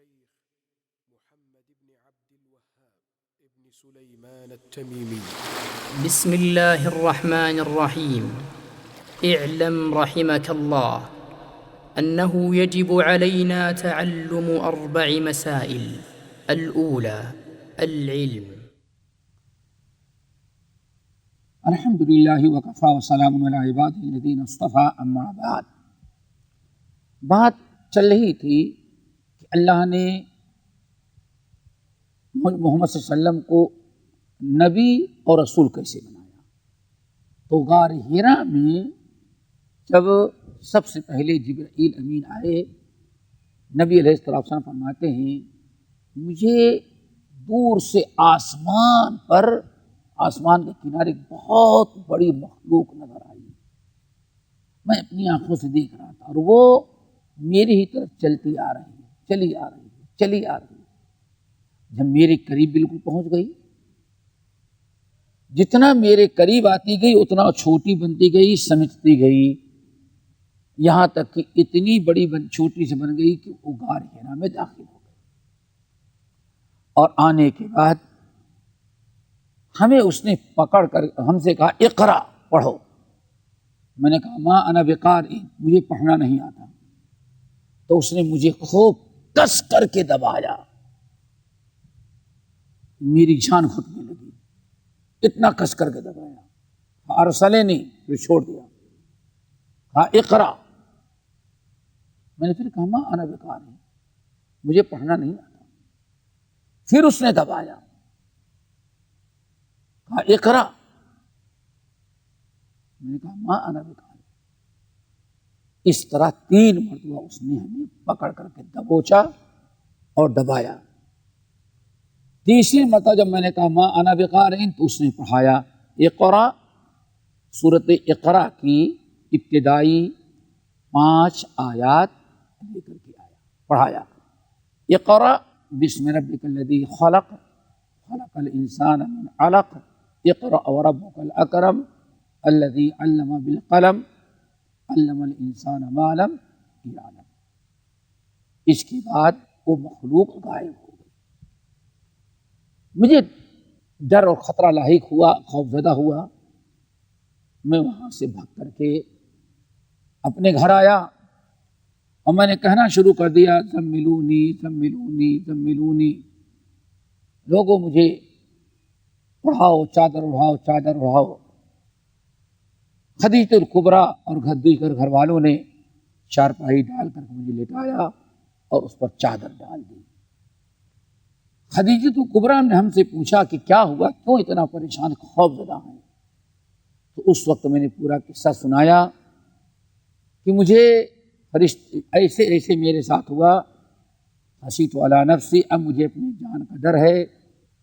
الشيخ محمد بن عبد الوهاب ابن سليمان التميمي. بسم الله الرحمن الرحيم. اعلم رحمك الله أنه يجب علينا تعلم 4 مسائل. الأولى العلم. الحمد للہ وکفا وسلام علی عبادہ الذین اصطفیٰ اما بعد. بات چل رہی تھی کہ اللہ نے محمد صلی اللہ علیہ وسلم کو نبی اور رسول کیسے بنایا. تو غار حرا میں جب سب سے پہلے جبرائیل امین آئے، نبی علیہ السلام فرماتے ہیں مجھے دور سے آسمان کے کنارے ایک بہت بڑی مخلوق نظر آئی. میں اپنی آنکھوں سے دیکھ رہا تھا اور وہ میری ہی طرف چلی آ رہی ہے. جب میرے قریب بالکل پہنچ گئی، جتنا میرے قریب آتی گئی اتنا چھوٹی بنتی گئی، سمجھتی گئی، یہاں تک کہ اتنی بڑی چھوٹی سے بن گئی کہ وہ غار حرا میں داخل ہو گئی. اور آنے کے بعد ہمیں اس نے پکڑ کر ہم سے کہا اقرا، پڑھو. میں نے کہا ما انا بقارئ، مجھے پڑھنا نہیں آتا. تو اس نے مجھے خوب کس کر کے دبایا، میری جان گھٹنے لگی، اتنا کس کر کے دبایا. ارسلنی، پھر چھوڑ دیا. کہا اقرا. میں نے پھر کہا ما انا بقارئ، مجھے پڑھنا نہیں آتا. پھر اس نے دبایا، کہا اقرا. میں نے کہا ما انا بقارئ. اس طرح 3 مرتبہ اس نے ہمیں پکڑ کر کے دبوچا اور دبایا. تیسری مرتبہ جب میں نے کہا ما انا بقارئ تو اس نے پڑھایا اقرا. سورۃ اقرا کی ابتدائی 5 آیات لے کر کے پڑھایا. اقرا بسم ربک الذی خلق خلق الانسان من علق اقرأ وربک الاکرم الذی علم بالقلم علم الانسان ما لم یعلم. اس کے بعد وہ مخلوق غائب ہو گئی. مجھے ڈر اور خطرہ لاحق ہوا، خوف زدہ ہوا. میں وہاں سے بھاگ کر کے اپنے گھر آیا اور میں نے کہنا شروع کر دیا زملونی زملونی زملونی. لوگوں مجھے اڑاؤ، چادر اڑاؤ، چادر اڑاؤ. خدیجہ الکبریٰ اور گھر والوں نے چارپائی ڈال کر مجھے لٹایا اور اس پر چادر ڈال دی. خدیجہ الکبریٰ نے ہم سے پوچھا کہ کیا ہوا، کیوں اتنا پریشان خوف زدہ ہیں؟ تو اس وقت میں نے پورا قصہ سنایا کہ مجھے ایسے میرے ساتھ ہوا. خشیت علی نفسی، اب مجھے اپنی جان کا ڈر ہے،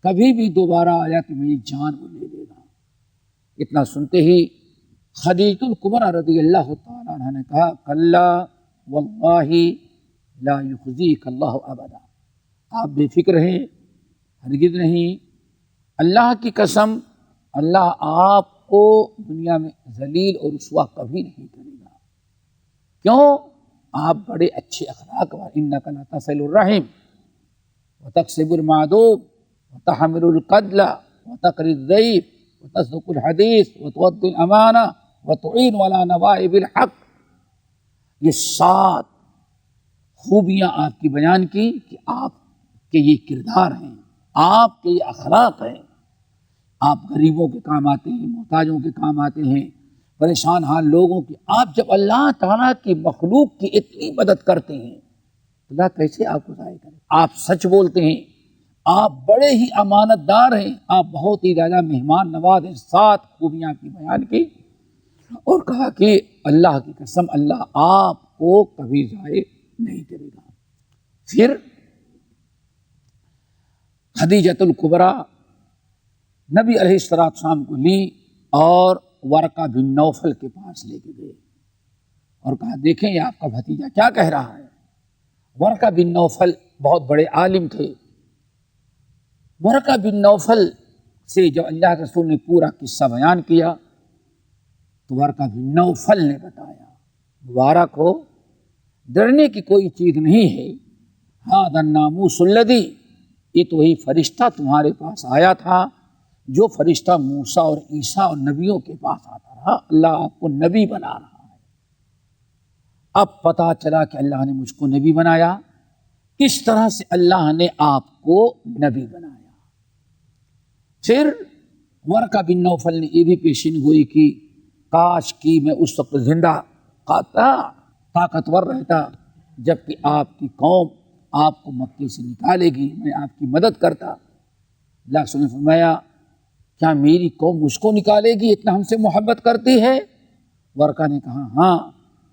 کبھی بھی دوبارہ آیا تو میری جان وہ لے لے گا. اتنا سنتے ہی خدیجہ الکبریٰ رضی اللہ تعالیٰ عنہ نے کہا کلا واللہ لا یخزیک اللہ ابدا. آپ بے فکر ہیں، ہرگز نہیں، اللہ کی قسم اللہ آپ کو دنیا میں ذلیل اور رسوا کبھی نہیں کرے گا. کیوں؟ آپ بڑے اچھے اخلاق والے. انک لا تصل الرحم وتکسب المعدوم وتحمل القدل وتقری الضیف وتصدق الحدیث وتؤدی الامانہ وتعین علی نوائب الحق. یہ 7 خوبیاں آپ کی بیان کی کہ آپ کے یہ کردار ہیں، آپ کے یہ اخلاق ہیں. آپ غریبوں کے کام آتے ہیں، محتاجوں کے کام آتے ہیں، پریشان حال لوگوں کی. آپ جب اللہ تعالیٰ کی مخلوق کی اتنی مدد کرتے ہیں، اللہ کیسے آپ کو ضائع کرے. آپ سچ بولتے ہیں، آپ بڑے ہی امانت دار ہیں، آپ بہت ہی زیادہ مہمان نواز ہیں. 7 خوبیاں کی بیان کی اور کہا کہ اللہ کی قسم اللہ آپ کو کبھی ضائع نہیں کرے گا. پھر خدیجہ الکبریٰ نبی علیہ السلام کو لی اور ورقہ بن نوفل کے پاس لے کے گئے اور کہا دیکھیں یہ آپ کا بھتیجا کیا کہہ رہا ہے. ورقہ بن نوفل بہت بڑے عالم تھے. ورقہ بن نوفل سے جب اللہ کے رسول نے پورا قصہ بیان کیا تو ورقہ بن نوفل نے بتایا مبارک ہو، ڈرنے کی کوئی چیز نہیں ہے. ھذا الناموس الذی، یہ تو وہی فرشتہ تمہارے پاس آیا تھا جو فرشتہ موسیٰ اور عیسیٰ اور نبیوں کے پاس آتا رہا، اللہ آپ کو نبی بنا رہا ہے۔ اب پتہ چلا کہ اللہ نے مجھ کو نبی بنایا، کس طرح سے اللہ نے آپ کو نبی بنایا۔ پھر ورقہ بن نوفل نے یہ بھی پیشین گوئی کی، کاش کی میں اس وقت زندہ طاقتور رہتا جبکہ آپ کی قوم آپ کو مکے سے نکالے گی، میں آپ کی مدد کرتا۔ اللہ نے فرمایا کیا میری قوم مجھ کو نکالے گی، اتنا ہم سے محبت کرتی ہے؟ ورقہ نے کہا ہاں،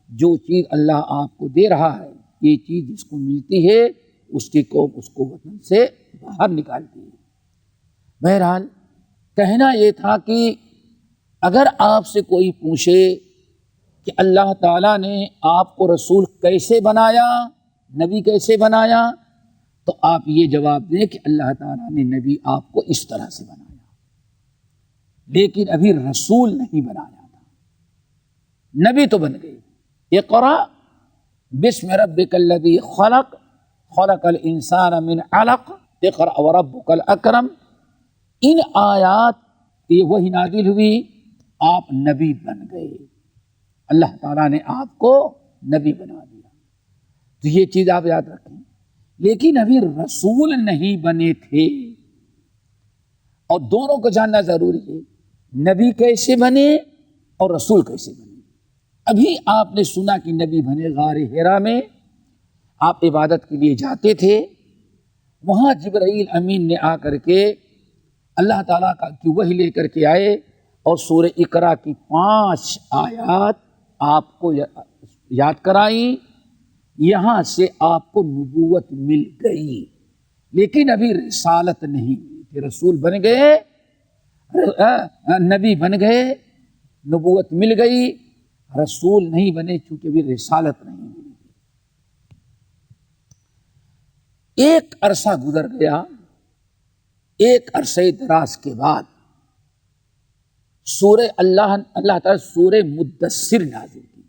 جو چیز اللہ آپ کو دے رہا ہے، یہ چیز جس کو ملتی ہے اس کی قوم اس کو وطن سے باہر نکالتی ہے۔ بہرحال کہنا یہ تھا کہ اگر آپ سے کوئی پوچھے کہ اللہ تعالیٰ نے آپ کو رسول کیسے بنایا، نبی کیسے بنایا، تو آپ یہ جواب دیں کہ اللہ تعالیٰ نے نبی آپ کو اس طرح سے بنایا، لیکن ابھی رسول نہیں بنایا تھا، نبی تو بن گئے۔ اقرأ بسم ربک الذی خلق، خلق الانسان من علق، اقرأ وربک الاکرم۔ ان آیات یہ وہی نازل ہوئی، آپ نبی بن گئے، اللہ تعالیٰ نے آپ کو نبی بنا دیا۔ تو یہ چیز آپ یاد رکھیں، لیکن ابھی رسول نہیں بنے تھے، اور دونوں کو جاننا ضروری ہے، نبی کیسے بنے اور رسول کیسے بنے۔ ابھی آپ نے سنا کہ نبی بنے غار حرا میں، آپ عبادت کے لیے جاتے تھے، وہاں جبرائیل امین نے آ کر کے اللہ تعالیٰ کی وحی لے کر کے آئے اور سورہ اقرا کی 5 آیات آپ کو یاد کرائیں، یہاں سے آپ کو نبوت مل گئی، لیکن ابھی رسالت نہیں ملی تھی۔ رسول بن گئے، نبی بن گئے، نبوت مل گئی، رسول نہیں بنے چونکہ ابھی رسالت نہیں ملی تھی۔ ایک عرصہ گزر گیا، ایک عرصے دراز کے بعد سورہ اللہ تعالیٰ سورہ مدثر نازل کی،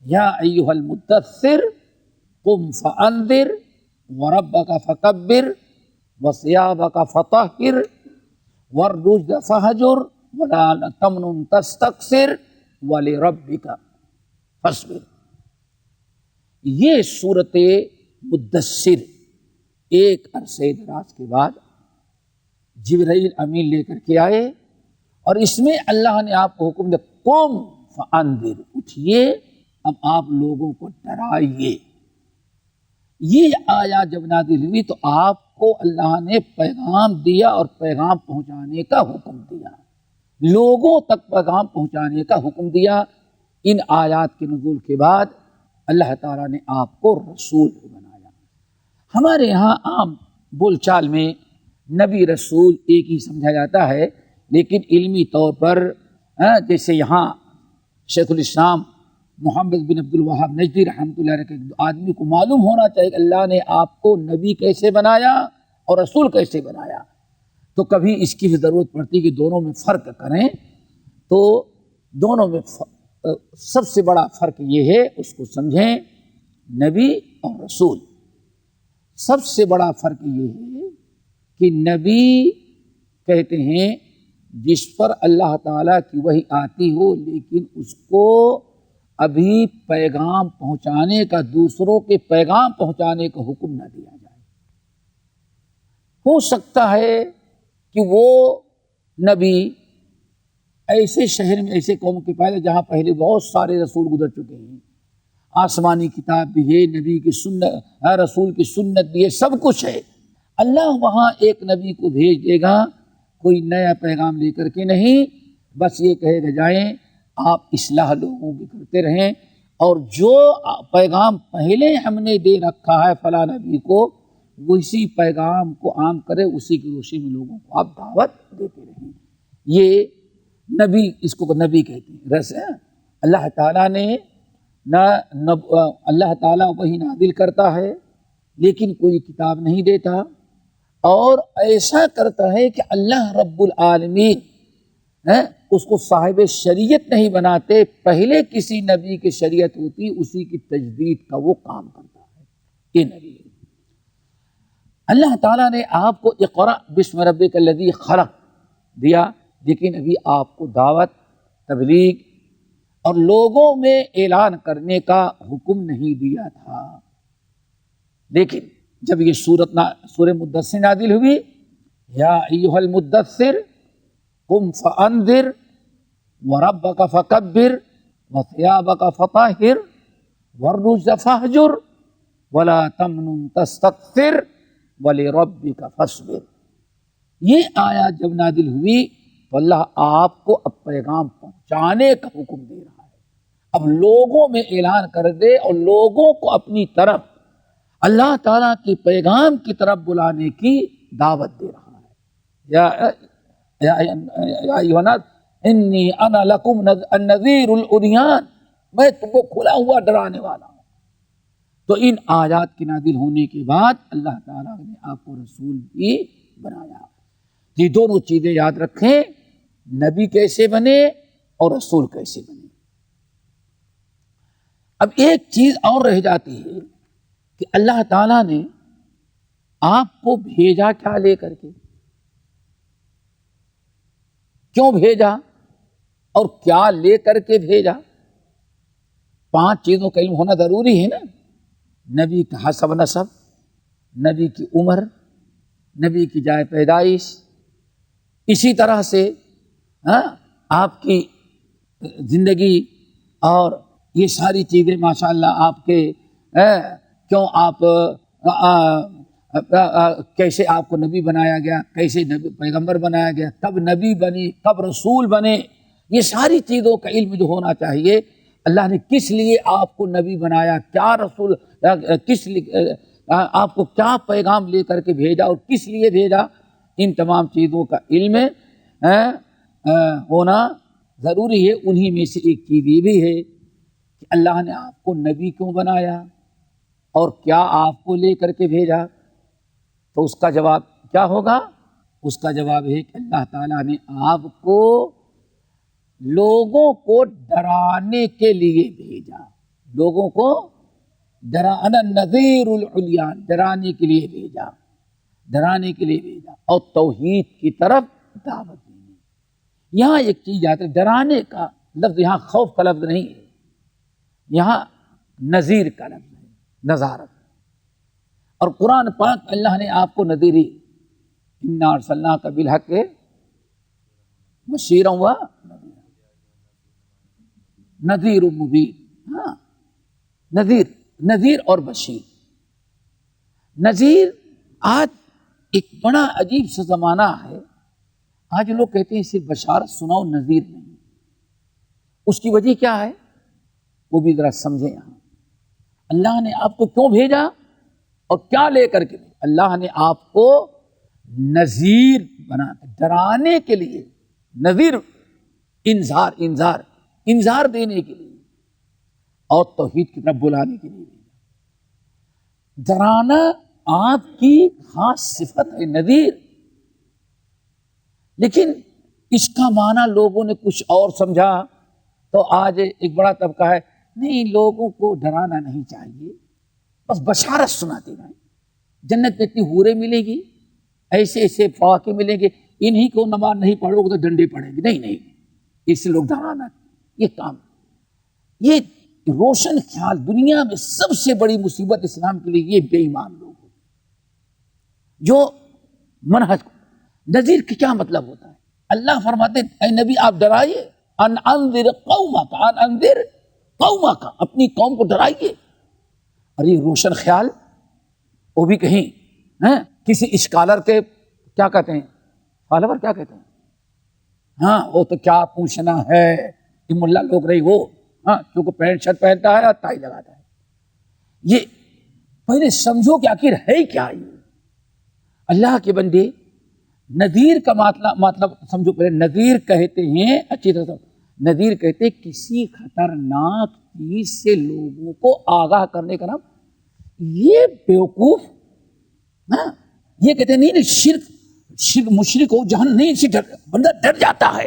یا ایھا المدثر قم فانذر وربک فکبر وثیابک فطہر والرجز فہجر ولا تمنن تستکثر ولربک فاصبر۔ یہ سورۃ مدثر ایک عرصے دراز کے بعد جبرائیل امین لے کر کے آئے، اور اس میں اللہ نے آپ کو حکم دیا قم فانذر، اٹھیے اب آپ لوگوں کو ڈرائیے۔ یہ آیات جب نازل ہوئی تو آپ کو اللہ نے پیغام دیا اور پیغام پہنچانے کا حکم دیا، لوگوں تک پیغام پہنچانے کا حکم دیا۔ ان آیات کے نزول کے بعد اللہ تعالیٰ نے آپ کو رسول بنایا۔ ہمارے یہاں عام بول چال میں نبی رسول ایک ہی سمجھا جاتا ہے، لیکن علمی طور پر جیسے یہاں شیخ الاسلام محمد بن عبد الوہاب نجدی رحمۃ اللہ علیہ کے آدمی کو معلوم ہونا چاہیے کہ اللہ نے آپ کو نبی کیسے بنایا اور رسول کیسے بنایا، تو کبھی اس کی بھی ضرورت پڑتی کہ دونوں میں فرق کریں، تو دونوں میں سب سے بڑا فرق یہ ہے، اس کو سمجھیں، نبی اور رسول۔ سب سے بڑا فرق یہ ہے کہ نبی کہتے ہیں جس پر اللہ تعالیٰ کی وحی آتی ہو لیکن اس کو ابھی پیغام پہنچانے کا، دوسروں کے پیغام پہنچانے کا حکم نہ دیا جائے۔ ہو سکتا ہے کہ وہ نبی ایسے شہر میں، ایسے قوم کے پہلے جہاں پہلے بہت سارے رسول گزر چکے ہیں، آسمانی کتاب بھی ہے، نبی کی سنت، رسول کی سنت بھی ہے، سب کچھ ہے، اللہ وہاں ایک نبی کو بھیج دے گا، کوئی نیا پیغام لے کر کے نہیں، بس یہ کہے گا جائیں آپ اصلاح لوگوں کی کرتے رہیں، اور جو پیغام پہلے ہم نے دے رکھا ہے فلاں نبی کو، اسی پیغام کو عام کرے، اسی کی روشنی میں لوگوں کو آپ دعوت دیتے رہیں۔ یہ نبی، اس کو نبی کہتے ہیں۔ رس اللہ تعالیٰ نے اللہ تعالیٰ وحی نازل کرتا ہے لیکن کوئی کتاب نہیں دیتا، اور ایسا کرتا ہے کہ اللہ رب العالمین اس کو صاحب شریعت نہیں بناتے، پہلے کسی نبی کی شریعت ہوتی، اسی کی تجدید کا وہ کام کرتا ہے۔ یہ نبی ہے۔ اللہ تعالیٰ نے آپ کو اقرأ بسم ربک الذی خلق دیا، لیکن ابھی آپ کو دعوت، تبلیغ اور لوگوں میں اعلان کرنے کا حکم نہیں دیا تھا۔ لیکن جب یہ سورہ مدثر نازل ہوئی، یا ایھا المدثر قم فانذر وربک فکبر وثیابک فطہر والرجز فاہجر ولا تمنن تستکثر ولربک فاصبر، یہ آیات جب نازل ہوئی تو اللہ آپ کو اب پیغام پہنچانے کا حکم دے رہا ہے، اب لوگوں میں اعلان کر دے اور لوگوں کو اپنی طرف اللہ تعالیٰ کی پیغام کی طرف بلانے کی دعوت دے رہا ہے۔ یا ایھا الناس انی انا لکم النذیر الاریان، میں تم کو کھلا ہوا ڈرانے والا ہوں۔ تو ان آیات کے نازل ہونے کے بعد اللہ تعالیٰ نے آپ کو رسول بھی بنایا۔ یہ دونوں چیزیں یاد رکھیں، نبی کیسے بنے اور رسول کیسے بنے۔ اب ایک چیز اور رہ جاتی ہے کہ اللہ تعالیٰ نے آپ کو بھیجا کیا لے کر کے، کیوں بھیجا اور کیا لے کر کے بھیجا؟ 5 چیزوں کا علم ہونا ضروری ہے نا۔ نبی کا حسب نسب، نبی کی عمر، نبی کی جائے پیدائش، اسی طرح سے آپ کی زندگی اور یہ ساری چیزیں ماشاءاللہ آپ کے کیوں آپ کیسے آپ کو نبی بنایا گیا، کیسے نبی پیغمبر بنایا گیا، کب نبی بنے، کب رسول بنے، یہ ساری چیزوں کا علم جو ہونا چاہیے۔ اللہ نے کس لیے آپ کو نبی بنایا، کیا رسول، کس لیے آپ کو کیا پیغام لے کر کے بھیجا اور کس لیے بھیجا، ان تمام چیزوں کا علم ہونا ضروری ہے۔ انہی میں سے ایک چیز یہ بھی ہے کہ اللہ نے آپ کو نبی کیوں بنایا اور کیا آپ کو لے کر کے بھیجا، تو اس کا جواب کیا ہوگا؟ اس کا جواب ہے کہ اللہ تعالیٰ نے آپ کو لوگوں کو ڈرانے کے لیے بھیجا، لوگوں کو ڈرانا، نذیر الاریان، ڈرانے کے لیے بھیجا، ڈرانے کے لیے بھیجا اور توحید کی طرف دعوت دینے۔ یہاں ایک چیز آتی ہے، ڈرانے کا لفظ یہاں خوف کا لفظ نہیں ہے، یہاں نذیر کا لفظ ہے، نذارت۔ اور قرآن پاک اللہ نے آپ کو نذیری، انا ارسلناک بالحق بشیرا و نذیر مبین، ہاں نذیر اور بشیر۔ نذیر آج ایک بڑا عجیب سا زمانہ ہے، آج لوگ کہتے ہیں صرف بشارت سناؤ، نذیر نہیں۔ اس کی وجہ کیا ہے وہ بھی ذرا سمجھیں۔ یہاں اللہ نے آپ کو کیوں بھیجا اور کیا لے کر کے بھیجا؟ اللہ نے آپ کو نذیر بنا، ڈرانے کے لیے، نذیر انذار دینے کے لیے اور توحید کی طرف بلانے کے لیے۔ ڈرانا آپ کی خاص صفت ہے، نذیر، لیکن اس کا معنی لوگوں نے کچھ اور سمجھا۔ تو آج ایک بڑا طبقہ ہے، نہیں لوگوں کو ڈرانا نہیں چاہیے، بس بشارت سناتے رہیں، جنت میں اتنی حوریں ملے گی، ایسے ایسے فواکے ملیں گے، انہی کو نماز نہیں پڑھو گے تو ڈنڈے پڑیں گے، نہیں اس سے لوگ ڈرانا، یہ کام، یہ روشن خیال۔ دنیا میں سب سے بڑی مصیبت اسلام کے لیے یہ بے ایمان لوگ ہوتے ہیں جو منہج۔ نذیر کا کیا مطلب ہوتا ہے؟ اللہ فرماتے ہیں اے نبی آپ ڈرائیے، ان انذر قومک، ان انذر قومک، اپنی قوم کو ڈرائیے۔ اور یہ روشن خیال وہ بھی کہیں کسی اسکالر کے کیا کہتے ہیں، فالوور کیا کہتے ہیں، ہاں وہ تو کیا پوچھنا ہے، یہ ملا لوگ رہی وہ، ہاں کیونکہ پینٹ شرٹ پہنتا ہے اور ٹائی لگاتا ہے۔ یہ پہلے سمجھو کہ آخر ہے کیا یہ اللہ کے بندے۔ نذیر کا مطلب سمجھو، پہلے نذیر کہتے ہیں، اچھی طرح نذیر کہتے ہیں کسی خطرناک چیز سے لوگوں کو آگاہ کرنے کا نام۔ یہ بیوقوف یہ کہتے ہیں نہیں شرک مشرک ہو جہاں نہیں، سے بندہ ڈر جاتا ہے۔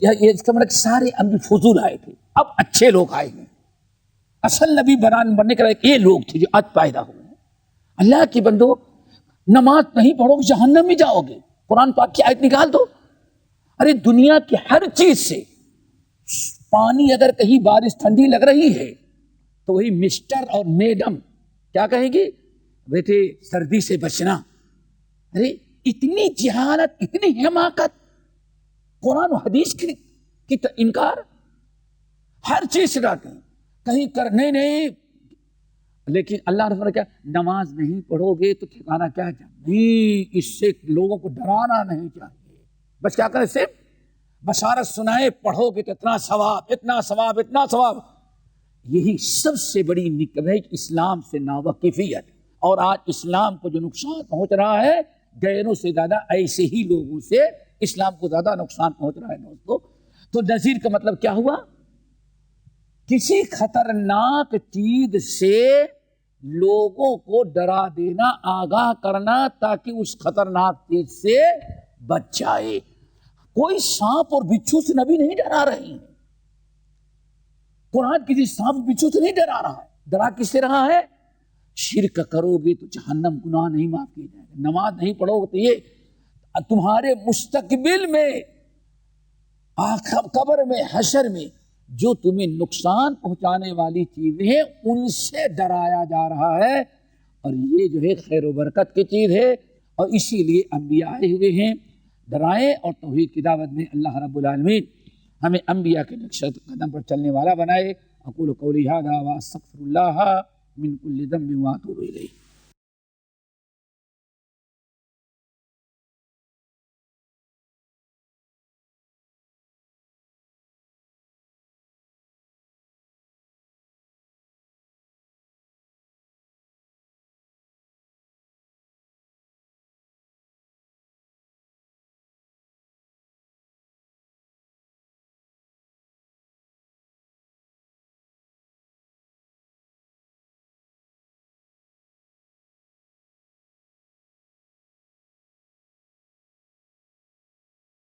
یہ اس کا مطلب سارے انبی فضول آئے تھے، اب اچھے لوگ آئے ہیں۔ اصل نبی بننے کے لیے یہ لوگ تھے جو آج پیدا ہوئے ہیں، اللہ کے بندو نماز نہیں پڑھو گے جہنم میں جاؤ گے. قرآن پاک کی آیت نکال دو. ارے دنیا کی ہر چیز سے پانی اگر کہیں بارش ٹھنڈی لگ رہی ہے تو وہی مسٹر اور میڈم کیا کہیں گی؟ بیٹے سردی سے بچنا. ارے اتنی جہالت، اتنی حماقت، قرآن و حدیث کی انکار ہر چیز سے ڈاکیں کہیں کر نہیں. لیکن اللہ رسول نے کیا نماز نہیں پڑھو گے تو ٹھکانا کیا ہے؟ نہیں، اس سے لوگوں کو ڈرانا نہیں چاہیے. بس کیا کریں؟ صرف بشارت سنائے پڑھو گے تو اتنا ثواب، اتنا ثواب، اتنا ثواب. یہی سب سے بڑی نکبہ اسلام سے ناواقفیت. اور آج اسلام کو جو نقصان پہنچ رہا ہے غیروں سے زیادہ ایسے ہی لوگوں سے اسلام کو زیادہ نقصان پہنچ رہا ہے دوستو. تو نذیر کا مطلب کیا ہوا؟ کسی خطرناک چیز سے لوگوں کو ڈرا دینا، آگاہ کرنا تاکہ اس خطرناک چیز سے بچ جائے. کوئی سانپ اور بچھو سے نبی نہیں ڈرا رہی ہے. قرآن کسی سانپ بچھو سے نہیں ڈرا رہا ہے. ڈرا کس سے رہا ہے؟ شرک کرو گے تو جہنم، گناہ نہیں معاف کیے جائیں گے. نماز نہیں پڑھو گے تو یہ تمہارے مستقبل میں قبر میں حشر میں جو تمہیں نقصان پہنچانے والی چیزیں ہیں ان سے ڈرایا جا رہا ہے. اور یہ جو ہے خیر و برکت کی چیز ہے، اور اسی لیے انبیاء آئے ہوئے ہیں ڈرائیں اور توحید کی دعوت میں. اللہ رب العالمین ہمیں انبیاء کے نقش قدم پر چلنے والا بنائے. اقول قولی ھذا واستغفر اللہ من کل ذنب واتوب الیہ.